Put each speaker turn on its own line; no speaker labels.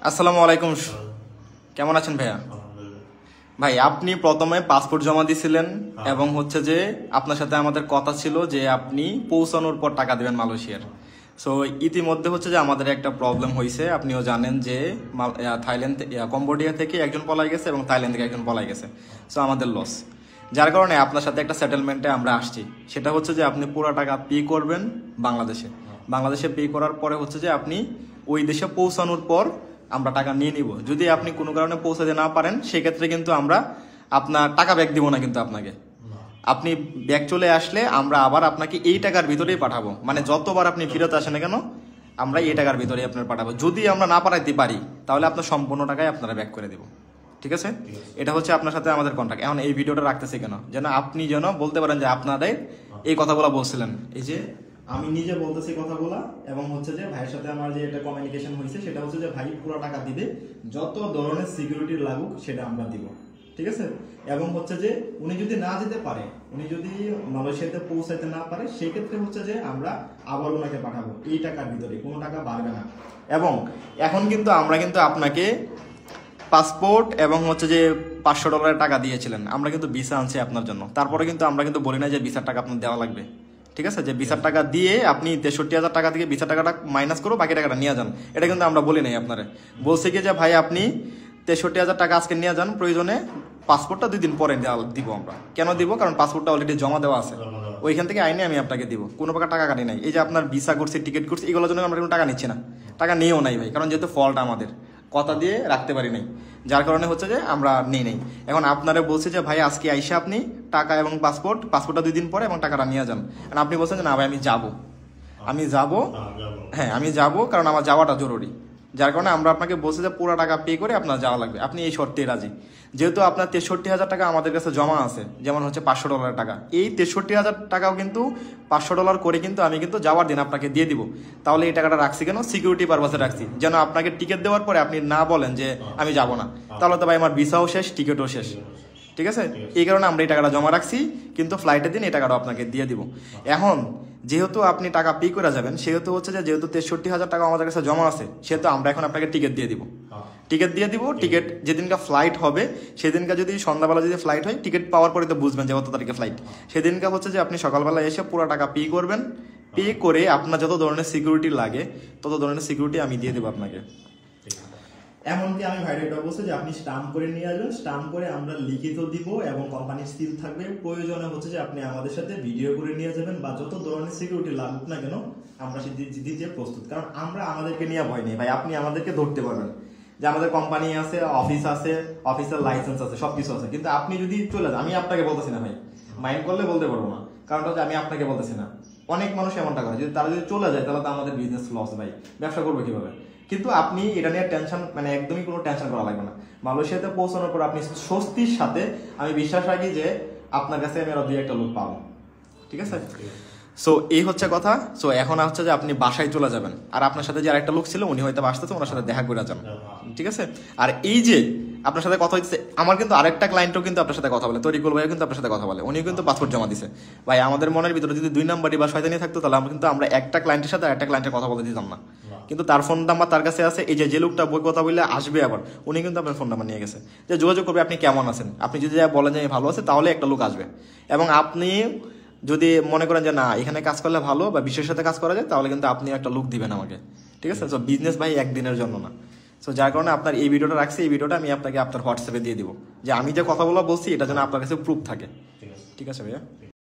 আসসালামু আলাইকুম। কেমন আছেন ভাইয়া? ভাই আপনি প্রথমে পাসপোর্ট জমা দিয়েছিলেন এবং হচ্ছে যে আপনার সাথে আমাদের কথা ছিল যে আপনি পৌঁছানোর পর টাকা দিবেন মালয়েশিয়ার। সো ইতিমধ্যে হচ্ছে যে আমাদের একটা প্রবলেম হয়েছে, আপনিও জানেন যে থাইল্যান্ড কম্বোডিয়া থেকে একজন পলাই গেছে এবং থাইল্যান্ড থেকে একজন পলাই গেছে। সো আমাদের লস, যার কারণে আপনার সাথে একটা সেটেলমেন্টে আমরা আসছি। সেটা হচ্ছে যে আপনি পুরো টাকা পে করবেন বাংলাদেশে পে করার পরে হচ্ছে যে আপনি ওই দেশে পৌঁছানোর পর আমরা টাকা নিয়ে নিব। যদি আপনি কোনো কারণে পৌঁছাতে না পারেন সেক্ষেত্রে কিন্তু আমরা আপনার টাকা ব্যাক দিব না, কিন্তু আপনাকে আপনি ব্যাক চলে আসলে আমরা আবার আপনাকে এই টাকার ভিতরেই পাঠাবো। মানে যতবার আপনি ফেরত আসেন না কেন আমরা এই টাকার ভিতরেই আপনার পাঠাবো। যদি আমরা না পাঠাইতে পারি তাহলে আপনার সম্পূর্ণ টাকায় আপনারা ব্যাক করে দিব। ঠিক আছে, এটা হচ্ছে আপনার সাথে আমাদের কন্ট্যাক্ট। এখন এই ভিডিওটা রাখতেছি কেন, যেন আপনি যেন বলতে পারেন যে আপনাদের এই কথাগুলো বলছিলেন। এই যে আমি নিজে বলতেছি কথাগুলা, এবং হচ্ছে যে ভাইয়ের সাথে আমার যে একটা কমিউনিকেশন হয়েছে সেটা হচ্ছে যে ভাই পুরো টাকা দিবে, যত ধরনের সিকিউরিটি লাগুক সেটা আমরা দিব। ঠিক আছে, এবং হচ্ছে যে উনি যদি না যেতে পারে, উনি যদি মালয়েশিয়াতে পৌঁছাইতে না পারে সেক্ষেত্রে হচ্ছে যে আমরা আবার ওনাকে পাঠাবো এই টাকার ভিতরে, কোনো টাকা বাড়বে না। এবং এখন কিন্তু আমরা কিন্তু আপনাকে পাসপোর্ট এবং হচ্ছে যে $500 টাকা দিয়েছিলেন, আমরা কিন্তু ভিসা আনছি আপনার জন্য। তারপরে কিন্তু আমরা কিন্তু বলি না যে ভিসার টাকা আপনার দেওয়া লাগবে। ঠিক আছে, যে ভিসার টাকা দিয়ে আপনি 63,000 টাকা থেকে ভিসা টাকাটা মাইনাস করো, বাকি টাকাটা নিয়ে যান, এটা কিন্তু আমরা বলি নাই আপনারে। বলছি কি যে ভাই আপনি 63,000 টাকা আজকে নিয়ে যান, প্রয়োজনে পাসপোর্টটা 2 দিন পরে দিব। আমরা কেন দিব? কারণ পাসপোর্টটা অলরেডি জমা দেওয়া আছে, ওইখান থেকে আইনে আমি আপনাকে দিব, কোনো প্রকার টাকা কাটি নাই। এই যে আপনার ভিসা করছি, টিকিট করছি, এগুলোর জন্য আমরা কোনো টাকা নিচ্ছি না, টাকা নিয়েও নাই ভাই, কারণ যেহেতু ফল্ট আমাদের কথা দিয়ে রাখতে পারি নাই, যার কারণে হচ্ছে যে আমরা নেই নাই। এখন আপনারা বলছে যে ভাই আজকে আইসা আপনি টাকা এবং পাসপোর্টটা 2 দিন পরে এবং টাকাটা নিয়ে যান। আর আপনি বলছেন যে না ভাই আমি যাব, হ্যাঁ আমি যাব, কারণ আমার যাওয়াটা জরুরি। যার কারণে আমরা আপনাকে বলছি যে পুরো টাকা পে করে আপনার যাওয়া লাগবে। আপনি এই শর্তে রাজি, যেহেতু আপনার 63,000 টাকা আমাদের কাছে জমা আছে, যেমন হচ্ছে $500 টাকা, এই 63,000 টাকাও কিন্তু $500 করে কিন্তু আমি কিন্তু যাওয়ার দিন আপনাকে দিয়ে দিব। তাহলে এই টাকাটা রাখছি কেন? সিকিউরিটি পারপাসে রাখছি, যেন আপনাকে টিকিট দেওয়ার পরে আপনি না বলেন যে আমি যাব না, তাহলে তো ভাই আমার ভিসাও শেষ, টিকিটও শেষ। ঠিক আছে, এই কারণে আমরা এই টাকাটা জমা রাখছি, কিন্তু ফ্লাইটের দিন এই টাকাটা আপনাকে দিয়ে দিব। এখন যেহেতু আপনি টাকা পে করে যাবেন, সেহেতু হচ্ছে যে যেহেতু 63,000 টাকা আমাদের কাছে জমা আছে, সেহেতু আমরা এখন আপনাকে টিকিট দিয়ে দিব। টিকিট যেদিনকা ফ্লাইট হবে সেদিনকা, যদি সন্ধ্যাবেলা যদি ফ্লাইট হয়, টিকিট পাওয়ার পরে তো বুঝবেন যে কত তারিখে ফ্লাইট, সেদিনকা হচ্ছে যে আপনি সকালবেলা এসে পুরো টাকা পে করবেন। পে করে আপনার যত ধরনের সিকিউরিটি লাগে তত ধরনের সিকিউরিটি আমি দিয়ে দেবো আপনাকে। এমনকি আমি ভাইরা এটা বলছি যে আপনি স্টাম্প করে নিয়ে আসবেন, স্টাম্প করে আমরা লিখিত দিব এবং কোম্পানির সিল থাকবে। প্রয়োজনে হচ্ছে যে আপনি আমাদের সাথে ভিডিও করে নিয়ে যাবেন, বা যত ধরনের সিকিউরিটি লাগুক না কেন আমরা দিতে প্রস্তুত। কারণ আমরা আমাদেরকে নিয়ে ভয় নেই ভাই, আপনি আমাদেরকে ধরতে পারবেন যে আমাদের কোম্পানি আছে, অফিস আছে, অফিসের লাইসেন্স আছে, সবকিছু আছে। কিন্তু আপনি যদি চলে যান, আমি আপনাকে বলতেছি না ভাই, মাইন্ড করলে বলতে পারবো না, কারণটা হচ্ছে আমি আপনাকে বলতেছি না। অনেক মানুষ এমনটা করে, যদি তারা যদি চলে যায় তাহলে তো আমাদের বিজনেস লস ভাই, ব্যবসা করবো কিভাবে? কিন্তু আপনি এটা নিয়ে টেনশন, মানে একদমই কোনো টেনশন করা লাগবে না। মালয়েশিয়াতে পৌঁছানোর পর আপনি স্বস্তির সাথে, আমি বিশ্বাস রাখি যে আপনার কাছে আমি আরো 2-1টা লোক পাবো। ঠিক আছে, সো এই হচ্ছে কথা। সো এখন হচ্ছে যে আপনি বাসায় চলে যাবেন, আর আপনার সাথে যে আরেকটা লোক ছিল উনি হয়তো আসতেছে, ওনার সাথে দেখা করে যান। ঠিক আছে, আর এই যে আপনার সাথে কথা হচ্ছে, আমার কিন্তু আরেকটা ক্লায়েন্টও কিন্তু আপনার সাথে কথা বলে, তরিকুল ভাইও কিন্তু আপনার সাথে কথা বলে, উনিও কিন্তু পাসপোর্ট জমা দিছে। ভাই আমাদের মনের ভিতরে যদি 2 নাম্বারই বা শয়তানি থাকতো তাহলে আমরা একটা ক্লায়েন্টের সাথে আরেকটা ক্লায়েন্টের কথা বলে দিতাম না। কিন্তু তার ফোন নাম্বার তার কাছে আছে। এই যে লোকটা বই কথা বললে আসবে আবার, উনি কিন্তু আপনার ফোন নাম্বার নিয়ে গেছে, যে যোগাযোগ করবে আপনি কেমন আছেন। আপনি যদি বলেন যে ভালো আছে, তাহলে একটা লোক আসবে। এবং আপনি যদি মনে করেন যে না এখানে কাজ করলে ভালো বা বিশ্বের সাথে কাজ করা যায়, তাহলে কিন্তু আপনি একটা লোক দিবেন আমাকে। ঠিক আছে, সো বিজনেস ভাই একদিনের জন্য না। সো যার কারণে আপনার এই ভিডিওটা রাখছি, এই ভিডিওটা আমি আপনাকে আপনার হোয়াটসঅ্যাপে দিয়ে দিব, যে আমি যে কথাগুলো বলছি এটা যেন আপনার কাছে প্রুফ থাকে। ঠিক আছে ভাইয়া।